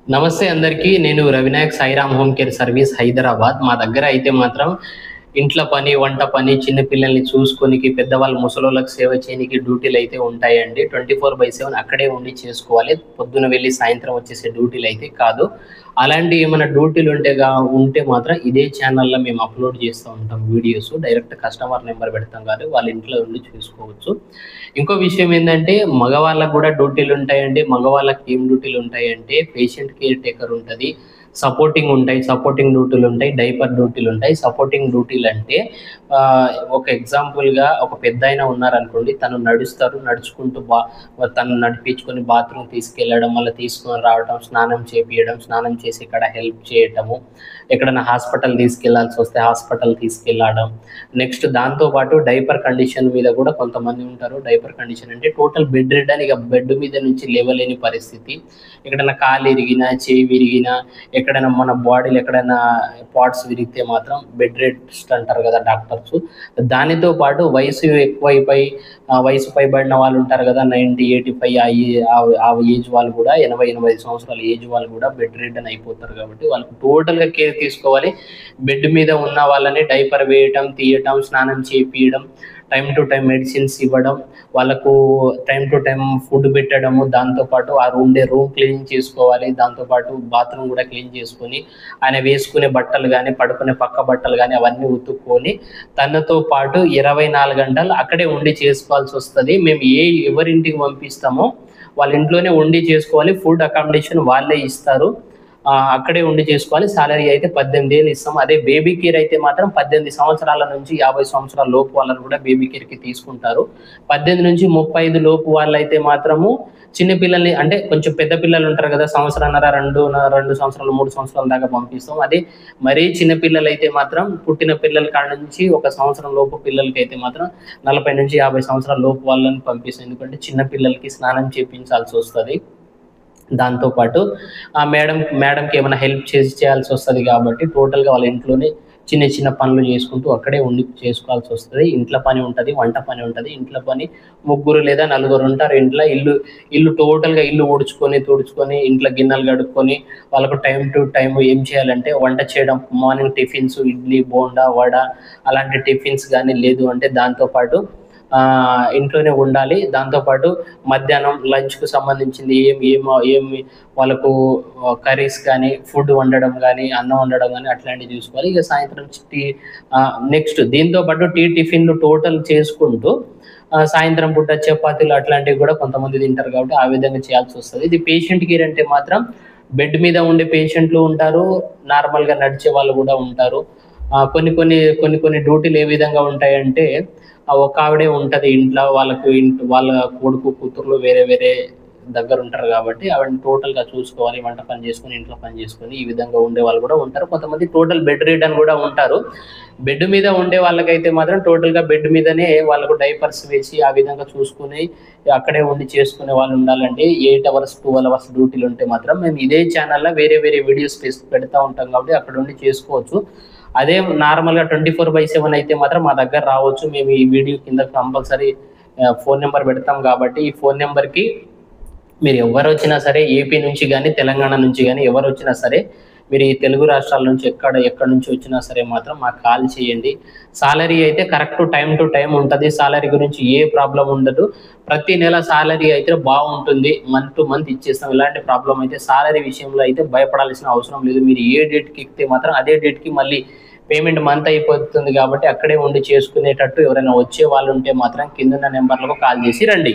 నమస్తే అందరికీ. నేను Ravinayak Sairam home care service Hyderabad. మా దగ్గర అయితే మాత్రం ఇంట్ల పని, వంట పని, చిన్న పిల్లల్ని చూసుకోనికి, పెద్దవాళ్ళు ముసలోళ్ళకి సేవ చేయనీకి డ్యూటీలయితే ఉంటాయండి. 24/7 అక్కడే ఉండి చేసుకోవాలి. పొద్దున వెళ్లి సాయంత్రం వచ్చేసే డ్యూటీలయితే కాదు. అలాంటి ఏమైనా ఉంటే మాత్రం ఇదే ఛానల్‌లో మేము అప్‌లోడ్ చేస్తూ ఉంటాం వీడియోస్. డైరెక్ట్ కస్టమర్ నెంబర్ పెడతాం గానీ వాళ్ళ ఇంట్లో ఉండి చూసుకోవచ్చు. ఇంకో విషయం ఏందంటే మగవాళ్ళకి గూడా డ్యూటీలుంటాయండి. మగవాళ్ళకి ఏం డ్యూటీలుంటాయంటే పేషెంట్ కేర్ టేకర్ ఉంటది. సపోర్టింగ్ డ్యూటీలుంటాయి. డైపర్ డ్యూటీలుంటాయి. సపోర్టింగ్ డ్యూటీలంటే ఒక ఎగ్జాంపుల్‌గా ఒక పెద్దాయన ఉన్నారనుకోండి. తను నడుస్తారు. నడుచుకుంటూ తను నడిపించుకొని బాత్రూమ్ తీసుకెళ్ళడం, మళ్ళీ తీసుకొని రావడం, స్నానం చేపియడం, స్నానం చేసి ఇక్కడ హెల్ప్ చేయటము, ఎక్కడైనా హాస్పిటల్ తీసుకెళ్లాల్సొస్తే హాస్పిటల్ తీసుకెళ్ళడం. నెక్స్ట్ దాంతో పాటు డైపర్ కండిషన్ మీద కూడా కొంతమంది ఉంటారు. డైపర్ కండిషన్ అంటే టోటల్ బెడ్ రెడ్ అని, ఇక బెడ్ మీద నుంచి లేవలేని పరిస్థితి. ఎక్కడైనా కాలు ఇరిగినా, చేయి విరిగినా, ఎక్కడైనా మన బాడీలో ఎక్కడైనా పార్ట్స్ విరిగితే మాత్రం బెడ్ రెస్ట్ అంటారు కదా డాక్టర్స్. దానితో పాటు వయసు పైబడిన వాళ్ళు ఉంటారు కదా, 90, 85 ఆ ఏజ్ వాళ్ళు కూడా, 80 సంవత్సరాల ఏజ్ వాళ్ళు కూడా బెడ్ రెడ్ అని అయిపోతారు. కాబట్టి వాళ్ళకి టోటల్‌గా కేర్ తీసుకోవాలి. బెడ్ మీద ఉన్న వాళ్ళని డైపర్ వేయటం, తీయటం, స్నానం చేపియడం, టైమ్ టు టైమ్ మెడిసిన్స్ ఇవ్వడం, వాళ్ళకు టైమ్ టు టైమ్ ఫుడ్ పెట్టడము, దాంతోపాటు ఆ రూమ్ క్లీన్ చేసుకోవాలి. దాంతోపాటు బాత్రూమ్ కూడా క్లీన్ చేసుకొని, ఆయన వేసుకునే బట్టలు కానీ, పడుకునే పక్క బట్టలు కానీ అవన్నీ ఉతుక్కొని, తనతో పాటు 24 గంటలు అక్కడే ఉండి చేసుకోవాల్సి వస్తుంది. మేము ఎవరింటికి పంపిస్తామో వాళ్ళ ఇంట్లోనే ఉండి చేసుకోవాలి. ఫుడ్ అకామిడేషన్ వాళ్ళే ఇస్తారు. అక్కడే ఉండి చేసుకోవాలి. సాలరీ అయితే 18,000 ఇస్తాం. అదే బేబీ కేర్ అయితే మాత్రం 18 సంవత్సరాల నుంచి 50 సంవత్సరాల లోపు వాళ్ళని కూడా బేబీ కేర్‌కి తీసుకుంటారు. 18 నుంచి 35 లోపు వాళ్ళైతే మాత్రము చిన్న పిల్లల్ని, అంటే కొంచెం పెద్ద పిల్లలు ఉంటారు కదా, సంవత్సరన్నర, 2 సంవత్సరాలు, 3 సంవత్సరాల దాకా పంపిస్తాం. అదే మరీ చిన్న పిల్లలైతే మాత్రం పుట్టిన పిల్లల కాడ నుంచి 1 సంవత్సరం లోపు పిల్లలకైతే మాత్రం 40 నుంచి 50 సంవత్సరాల లోపు వాళ్ళని పంపిస్తాం. ఎందుకంటే చిన్న పిల్లలకి స్నానం చేపించాల్సి వస్తది. దాంతో పాటు మేడంకి ఏమైనా హెల్ప్ చేయాల్సి వస్తది కాబట్టి టోటల్‌గా వాళ్ళ ఇంట్లోనే చిన్న చిన్న పనులు చేసుకుంటూ అక్కడే ఉండి చేసుకోవాల్సి వస్తది. ఇంట్ల పని ఉంటది, వంట పని ఉంటది. ఇంట్ల పని ముగ్గురు లేదా నలుగురు ఉంటారు ఇంట్ల. ఇల్లు టోటల్‌గా ఇల్లు ఊడ్చుకొని, తుడుచుకొని, ఇంట్ల గిన్నెలు కడుక్కొని, వాళ్ళకు టైమ్ టు టైమ్ ఏం చేయాలంటే వంట చేయడం, మార్నింగ్ టిఫిన్స్, ఇడ్లీ, బోండా, వడ అలాంటి టిఫిన్స్ గానీ, లేదు అంటే దాంతో పాటు ఇంట్లోనే ఉండాలి. దాంతోపాటు మధ్యాహ్నం లంచ్‌కు సంబంధించింది ఏమి వాళ్ళకు కర్రీస్ కానీ, ఫుడ్ వండడం గానీ, అన్నం వండడం గానీ అట్లాంటివి చూసుకోవాలి. ఇక సాయంత్రం నెక్స్ట్ దీంతో పాటు టిఫిన్‌లు టోటల్ చేసుకుంటూ సాయంత్రం పూట చపాతీలు అట్లాంటివి కూడా కొంతమంది తింటారు కాబట్టి ఆ విధంగా చేయాల్సి వస్తది. ఇది పేషెంట్ కేర్ అంటే మాత్రం బెడ్ మీద ఉండే పేషెంట్లు ఉంటారు. నార్మల్‌గా నడిచే వాళ్ళు కూడా ఉంటారు. కొన్ని డ్యూటీలు ఏ విధంగా ఉంటాయంటే ఒక ఆవిడే ఉంటది ఇంట్లో. వాళ్ళ కొడుకు, కూతుర్లు వేరే వేరే దగ్గర ఉంటారు కాబట్టి ఆవిడని టోటల్‌గా చూసుకోవాలి. వంట పని చేసుకొని, ఇంట్లో పని చేసుకొని ఈ విధంగా ఉండేవాళ్ళు కూడా ఉంటారు. కొంతమంది టోటల్ బెడ్ రిడన్ కూడా ఉంటారు. బెడ్ మీద ఉండే వాళ్ళకైతే మాత్రం టోటల్‌గా బెడ్ మీదనే వాళ్ళకు డైపర్స్ వేసి ఆ విధంగా చూసుకొని అక్కడే ఉండి చేసుకునే వాళ్ళు ఉండాలండి. 8 అవర్స్, 12 అవర్స్ డ్యూటీలు ఉంటే మాత్రం మేము ఇదే ఛానల్‌లో వేరే వేరే వీడియోస్ పెడతా ఉంటాం కాబట్టి అక్కడ ఉండి చేసుకోవచ్చు. అదే నార్మల్‌గా 24/7 అయితే మాత్రం మా దగ్గర రావచ్చు. మేము ఈ వీడియో కింద కంపల్సరీ ఫోన్ నంబర్ పెడతాం కాబట్టి ఈ ఫోన్ నంబర్‌కి మీరు ఎవరొచ్చినా సరే, ఏపీ నుంచి గానీ, తెలంగాణ నుంచి గానీ ఎవరొచ్చినా సరే, మీరు ఈ తెలుగు రాష్ట్రాల నుంచి ఎక్కడి నుంచి వచ్చినా సరే మాత్రం మాకు కాల్ చేయండి. సాలరీ అయితే కరెక్ట్ టైమ్ టు టైమ్ ఉంటది. సాలరీ గురించి ఏ ప్రాబ్లమ్ ఉండదు. ప్రతి నెల సాలరీ అయితే బావుంటుంది. మంత్ టు మంత్ ఇచ్చేస్తాం. ఎలాంటి ప్రాబ్లమ్ అయితే సాలరీ విషయంలో అయితే భయపడాల్సిన అవసరం లేదు. మీరు ఏ డేట్‌కి ఎక్కితే మాత్రం అదే డేట్‌కి మళ్ళీ పేమెంట్ మంత్ అయిపోతుంది కాబట్టి అక్కడే ఉండి చేసుకునేటట్టు ఎవరైనా వచ్చే వాళ్ళుంటే మాత్రం కిందున్న నంబర్‌లకు కాల్ చేసి రండి.